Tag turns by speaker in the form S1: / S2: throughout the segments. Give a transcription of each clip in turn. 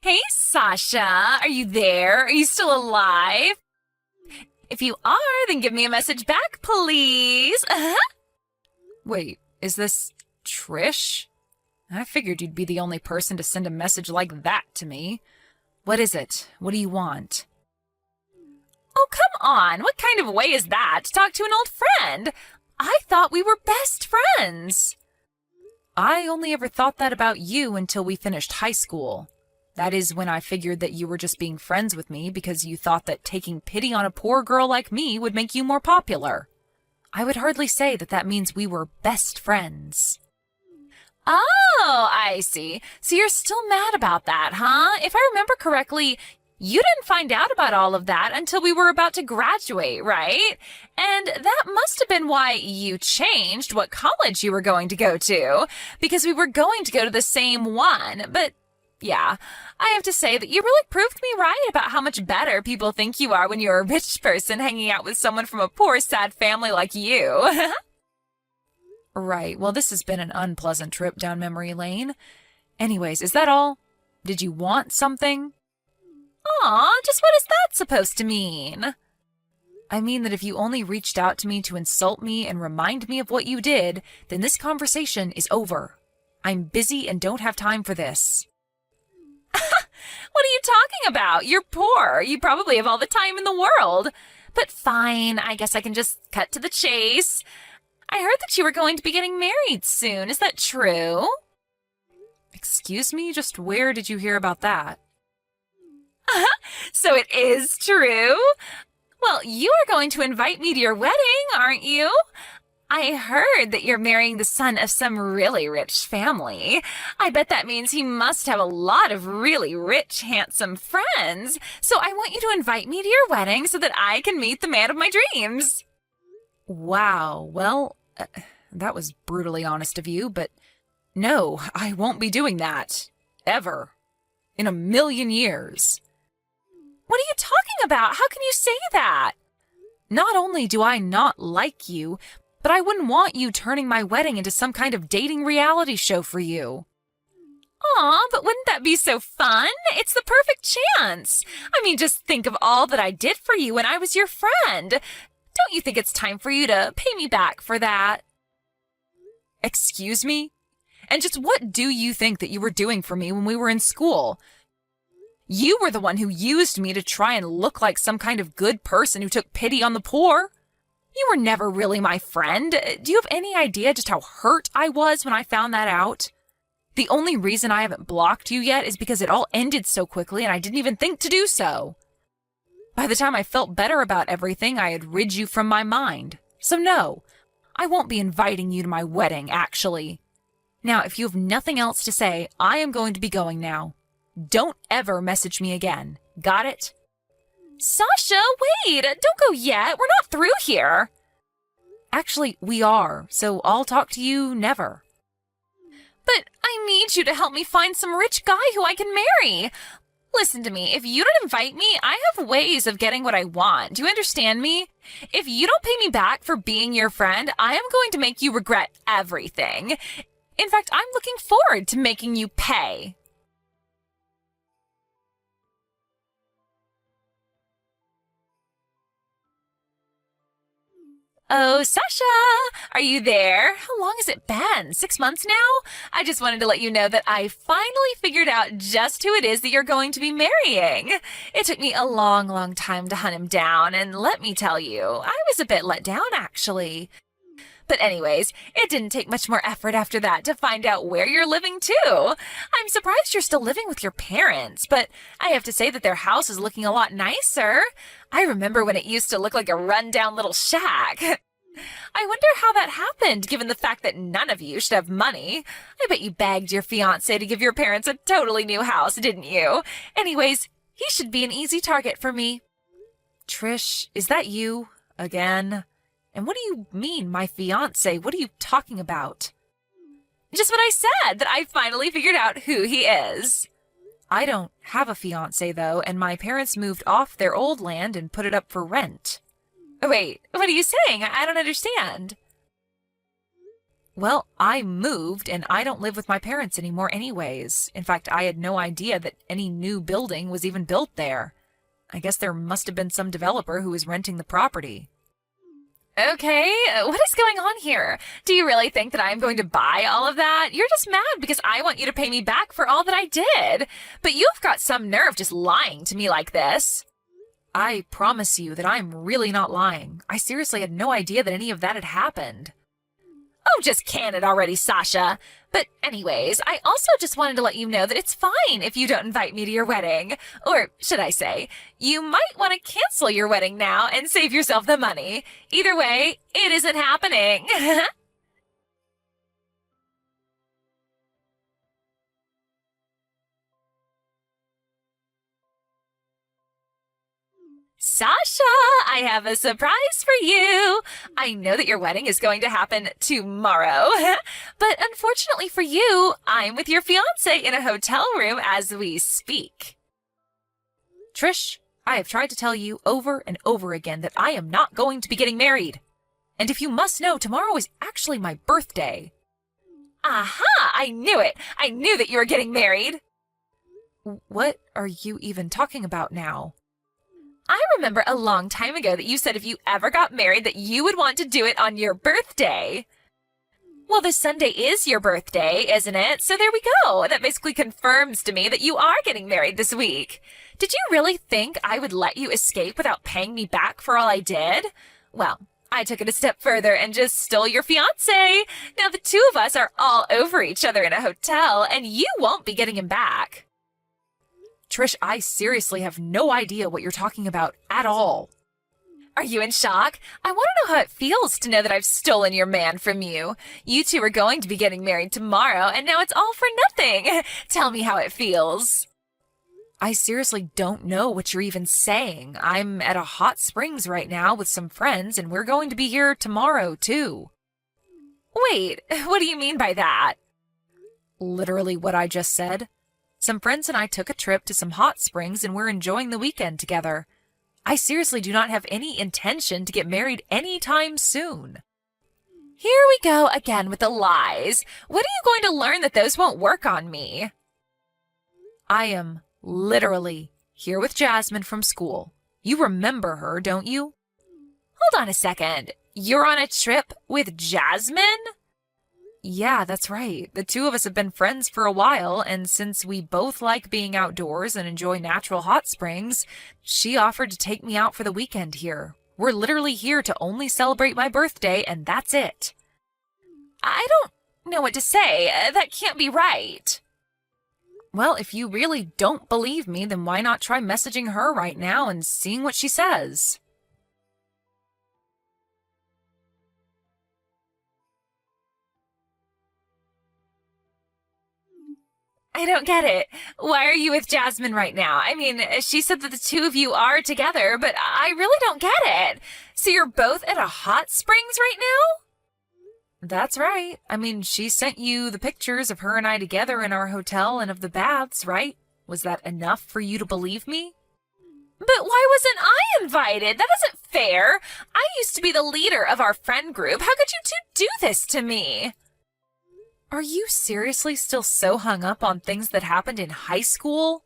S1: Hey, Sasha, are you there? Are you still alive? If you are, then give me a message back, please. Wait, is this Trish? I figured you'd be the only person to send a message like that to me. What is it? What do you want? Oh, come on. What kind of way is that to talk to an old friend? I thought we were best friends. I only ever thought that about you until we finished high school. That is when I figured that you were just being friends with me because you thought that taking pity on a poor girl like me would make you more popular. I would hardly say that that means we were best friends. Oh, I see. So you're still mad about that, huh? If I remember correctly, you didn't find out about all of that until we were about to graduate, right? And that must have been why you changed what college you were going to go to, because we were going to go to the same one. But yeah, I have to say that you really proved me right about how much better people think you are when you're a rich person hanging out with someone from a poor, sad family like you. Right, well, this has been an unpleasant trip down memory lane. Anyways, is that all? Did you want something? Aw, just what is that supposed to mean? I mean that if you only reached out to me to insult me and remind me of what you did, then this conversation is over. I'm busy and don't have time for this. What are you talking about? You're poor. You probably have all the time in the world. But fine, I guess I can just cut to the chase. I heard that you were going to be getting married soon. Is that true? Excuse me? Just where did you hear about that? So it is true? Well, you are going to invite me to your wedding, aren't you? I heard that you're marrying the son of some really rich family. I bet that means he must have a lot of really rich, handsome friends. So I want you to invite me to your wedding so that I can meet the man of my dreams. Wow, well, that was brutally honest of you, but no, I won't be doing that. Ever. In a million years. What are you talking about? How can you say that? Not only do I not like you, but I wouldn't want you turning my wedding into some kind of dating reality show for you. Aw, but wouldn't that be so fun? It's the perfect chance. I mean, just think of all that I did for you when I was your friend. Don't you think it's time for you to pay me back for that? Excuse me? And just what do you think that you were doing for me when we were in school? You were the one who used me to try and look like some kind of good person who took pity on the poor. You were never really my friend. Do you have any idea just how hurt I was when I found that out? The only reason I haven't blocked you yet is because it all ended so quickly and I didn't even think to do so. By the time I felt better about everything, I had rid you from my mind. So no, I won't be inviting you to my wedding, actually. Now, if you have nothing else to say, I am going to be going now. Don't ever message me again. Got it? Sasha, wait! Don't go yet! We're not through here! Actually, we are, so I'll talk to you never. But I need you to help me find some rich guy who I can marry. Listen to me, if you don't invite me, I have ways of getting what I want. Do you understand me? If you don't pay me back for being your friend, I am going to make you regret everything. In fact, I'm looking forward to making you pay. Oh, Sasha, are you there? How long has it been? 6 months now? I just wanted to let you know that I finally figured out just who it is that you're going to be marrying. It took me a long, long time to hunt him down, and let me tell you, I was a bit let down, actually. But anyways, it didn't take much more effort after that to find out where you're living, too. I'm surprised you're still living with your parents, but I have to say that their house is looking a lot nicer. I remember when it used to look like a run-down little shack. I wonder how that happened, given the fact that none of you should have money. I bet you begged your fiancé to give your parents a totally new house, didn't you? Anyways, he should be an easy target for me. Trish, is that you? Again? And what do you mean, my fiancé? What are you talking about? Just what I said, that I finally figured out who he is. I don't have a fiancé, though, and my parents moved off their old land and put it up for rent. Wait, what are you saying? I don't understand. Well, I moved and I don't live with my parents anymore anyways. In fact, I had no idea that any new building was even built there. I guess there must have been some developer who was renting the property. Okay, what is going on here? Do you really think that I'm going to buy all of that? You're just mad because I want you to pay me back for all that I did. But you've got some nerve just lying to me like this. I promise you that I'm really not lying. I seriously had no idea that any of that had happened. Oh, just can it already, Sasha. But anyways, I also just wanted to let you know that it's fine if you don't invite me to your wedding. Or should I say, you might want to cancel your wedding now and save yourself the money. Either way, it isn't happening. Sasha, I have a surprise for you. I know that your wedding is going to happen tomorrow, but unfortunately for you, I'm with your fiancé in a hotel room as we speak. Trish, I have tried to tell you over and over again that I am not going to be getting married. And if you must know, tomorrow is actually my birthday. Aha! I knew it! I knew that you were getting married! What are you even talking about now? I remember a long time ago that you said if you ever got married that you would want to do it on your birthday. Well, this Sunday is your birthday, isn't it? So there we go. That basically confirms to me that you are getting married this week. Did you really think I would let you escape without paying me back for all I did? Well, I took it a step further and just stole your fiancé. Now the two of us are all over each other in a hotel, and you won't be getting him back. Trish, I seriously have no idea what you're talking about at all. Are you in shock? I want to know how it feels to know that I've stolen your man from you. You two are going to be getting married tomorrow, and now it's all for nothing. Tell me how it feels. I seriously don't know what you're even saying. I'm at a hot springs right now with some friends, and we're going to be here tomorrow, too. Wait, what do you mean by that? Literally what I just said. Some friends and I took a trip to some hot springs and we're enjoying the weekend together. I seriously do not have any intention to get married anytime soon. Here we go again with the lies. When are you going to learn that those won't work on me? I am literally here with Jasmine from school. You remember her, don't you? Hold on a second. You're on a trip with Jasmine? Yeah, that's right. The two of us have been friends for a while, and since we both like being outdoors and enjoy natural hot springs, she offered to take me out for the weekend here. We're literally here to only celebrate my birthday, and that's it. I don't know what to say. That can't be right. Well, if you really don't believe me, then why not try messaging her right now and seeing what she says? I don't get it. Why are you with Jasmine right now? I mean, she said that the two of you are together, but I really don't get it. So you're both at a hot springs right now? That's right. I mean, she sent you the pictures of her and I together in our hotel and of the baths, right? Was that enough for you to believe me? But why wasn't I invited? That isn't fair. I used to be the leader of our friend group. How could you two do this to me? Are you seriously still so hung up on things that happened in high school?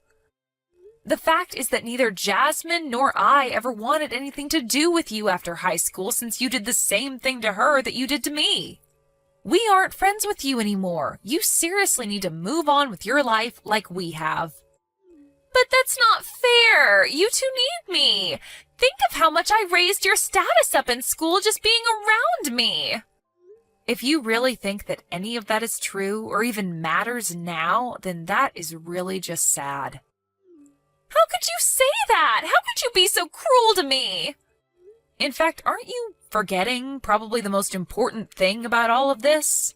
S1: The fact is that neither Jasmine nor I ever wanted anything to do with you after high school since you did the same thing to her that you did to me. We aren't friends with you anymore. You seriously need to move on with your life like we have. But that's not fair. You two need me. Think of how much I raised your status up in school just being around me. If you really think that any of that is true or even matters now, then that is really just sad. How could you say that? How could you be so cruel to me? In fact, aren't you forgetting probably the most important thing about all of this?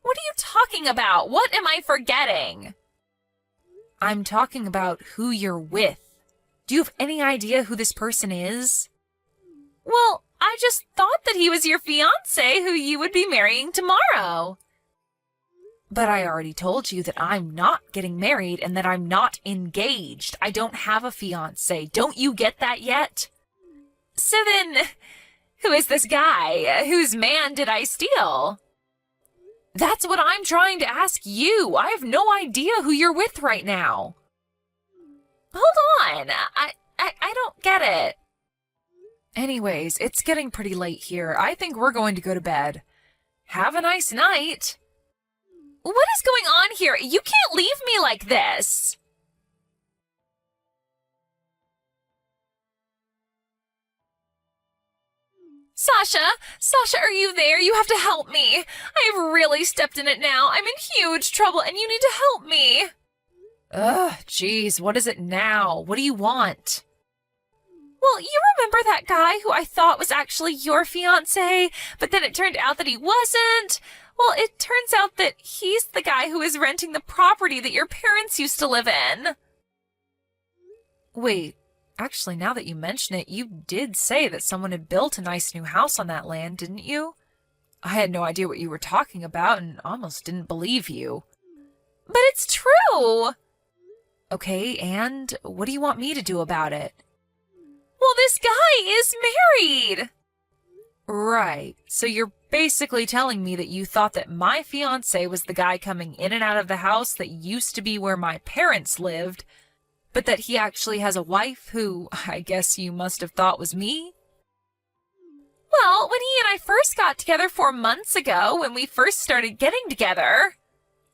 S1: What are you talking about? What am I forgetting? I'm talking about who you're with. Do you have any idea who this person is? Well, I just thought that he was your fiancé who you would be marrying tomorrow. But I already told you that I'm not getting married and that I'm not engaged. I don't have a fiancé. Don't you get that yet? So then, who is this guy? Whose man did I steal? That's what I'm trying to ask you. I have no idea who you're with right now. Hold on. I don't get it. Anyways, it's getting pretty late here. I think we're going to go to bed. Have a nice night. What is going on here? You can't leave me like this. Sasha, are you there? You have to help me. I have really stepped in it now. I'm in huge trouble and you need to help me. Ugh, geez, what is it now? What do you want? Well, you remember that guy who I thought was actually your fiancé, but then it turned out that he wasn't? Well, it turns out that he's the guy who is renting the property that your parents used to live in. Wait, actually, now that you mention it, you did say that someone had built a nice new house on that land, didn't you? I had no idea what you were talking about and almost didn't believe you. But it's true! Okay, and what do you want me to do about it? Well, this guy is married! Right, so you're basically telling me that you thought that my fiancé was the guy coming in and out of the house that used to be where my parents lived, but that he actually has a wife who I guess you must have thought was me? Well, when he and I first got together 4 months ago, when we first started getting together,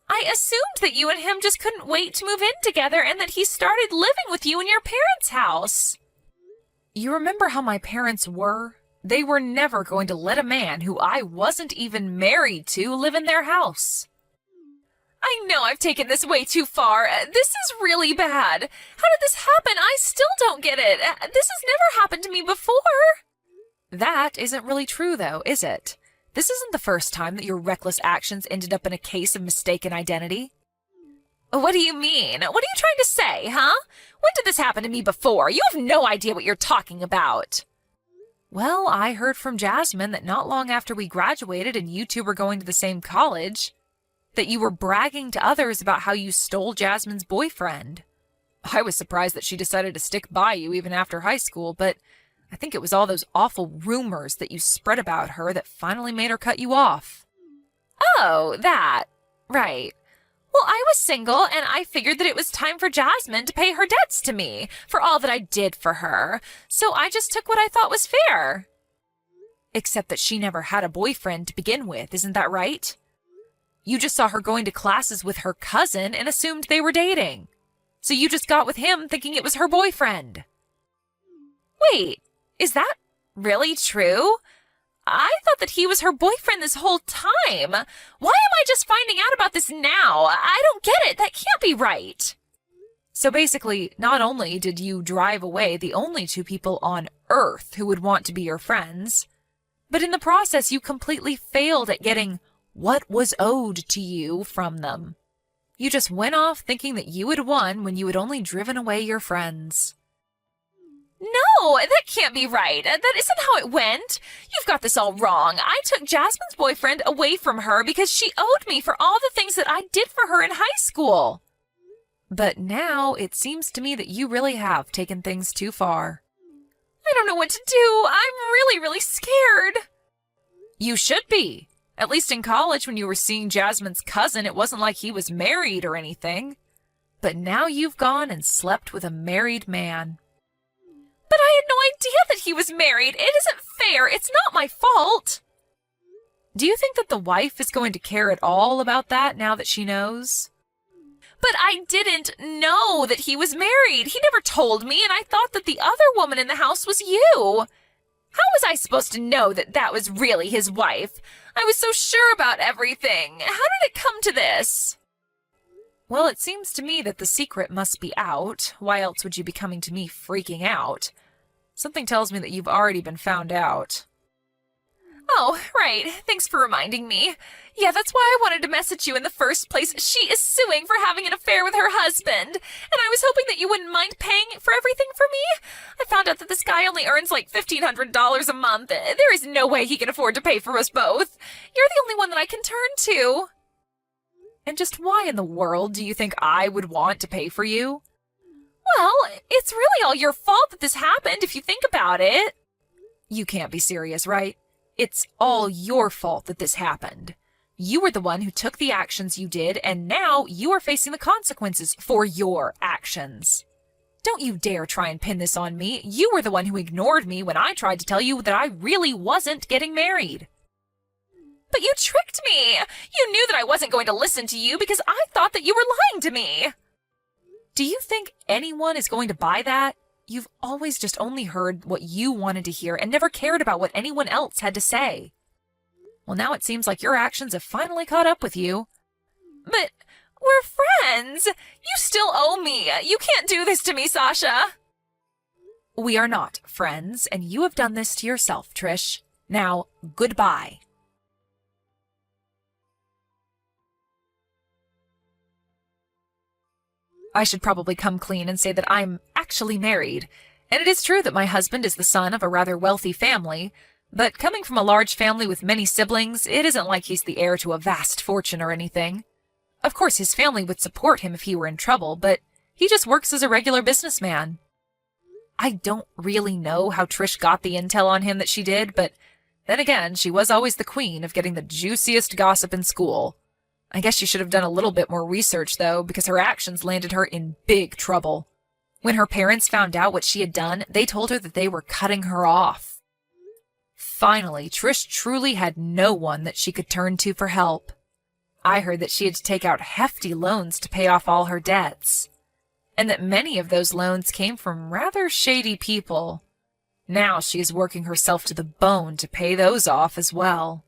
S1: I assumed that you and him just couldn't wait to move in together and that he started living with you in your parents' house. You remember how my parents were? They were never going to let a man who I wasn't even married to live in their house. I know I've taken this way too far. This is really bad. How did this happen? I still don't get it. This has never happened to me before. That isn't really true, though, is it? This isn't the first time that your reckless actions ended up in a case of mistaken identity. What do you mean? What are you trying to say, huh? When did this happen to me before? You have no idea what you're talking about. Well, I heard from Jasmine that not long after we graduated and you two were going to the same college, that you were bragging to others about how you stole Jasmine's boyfriend. I was surprised that she decided to stick by you even after high school, but I think it was all those awful rumors that you spread about her that finally made her cut you off. Oh, that. Right. Well, I was single, and I figured that it was time for Jasmine to pay her debts to me for all that I did for her, so I just took what I thought was fair. Except that she never had a boyfriend to begin with, isn't that right? You just saw her going to classes with her cousin and assumed they were dating. So you just got with him thinking it was her boyfriend. Wait, is that really true? I thought that he was her boyfriend this whole time. Why am I just finding out about this now? I don't get it. That can't be right. So basically, not only did you drive away the only two people on Earth who would want to be your friends, but in the process you completely failed at getting what was owed to you from them. You just went off thinking that you had won when you had only driven away your friends. No, that can't be right. That isn't how it went. You've got this all wrong. I took Jasmine's boyfriend away from her because she owed me for all the things that I did for her in high school. But now it seems to me that you really have taken things too far. I don't know what to do. I'm really scared. You should be. At least in college when you were seeing Jasmine's cousin, it wasn't like he was married or anything. But now you've gone and slept with a married man. But I had no idea that he was married. It isn't fair. It's not my fault. Do you think that the wife is going to care at all about that now that she knows? But I didn't know that he was married. He never told me, and I thought that the other woman in the house was you. How was I supposed to know that that was really his wife? I was so sure about everything. How did it come to this? Well, it seems to me that the secret must be out. Why else would you be coming to me freaking out? Something tells me that you've already been found out. Oh, right. Thanks for reminding me. Yeah, that's why I wanted to message you in the first place. She is suing for having an affair with her husband, and I was hoping that you wouldn't mind paying for everything for me. I found out that this guy only earns like $1,500 a month. There is no way he can afford to pay for us both. You're the only one that I can turn to. And just why in the world do you think I would want to pay for you? Well, it's really all your fault that this happened, if you think about it. You can't be serious, right? It's all your fault that this happened. You were the one who took the actions you did, and now you are facing the consequences for your actions. Don't you dare try and pin this on me. You were the one who ignored me when I tried to tell you that I really wasn't getting married. But you tricked me! You knew that I wasn't going to listen to you because I thought that you were lying to me! Do you think anyone is going to buy that? You've always just only heard what you wanted to hear and never cared about what anyone else had to say. Well, now it seems like your actions have finally caught up with you. But we're friends! You still owe me! You can't do this to me, Sasha! We are not friends, and you have done this to yourself, Trish. Now, goodbye. I should probably come clean and say that I'm actually married, and it is true that my husband is the son of a rather wealthy family, but coming from a large family with many siblings, it isn't like he's the heir to a vast fortune or anything. Of course, his family would support him if he were in trouble, but he just works as a regular businessman. I don't really know how Trish got the intel on him that she did, but then again, she was always the queen of getting the juiciest gossip in school. I guess she should have done a little bit more research, though, because her actions landed her in big trouble. When her parents found out what she had done, they told her that they were cutting her off. Finally, Trish truly had no one that she could turn to for help. I heard that she had to take out hefty loans to pay off all her debts, and that many of those loans came from rather shady people. Now she is working herself to the bone to pay those off as well.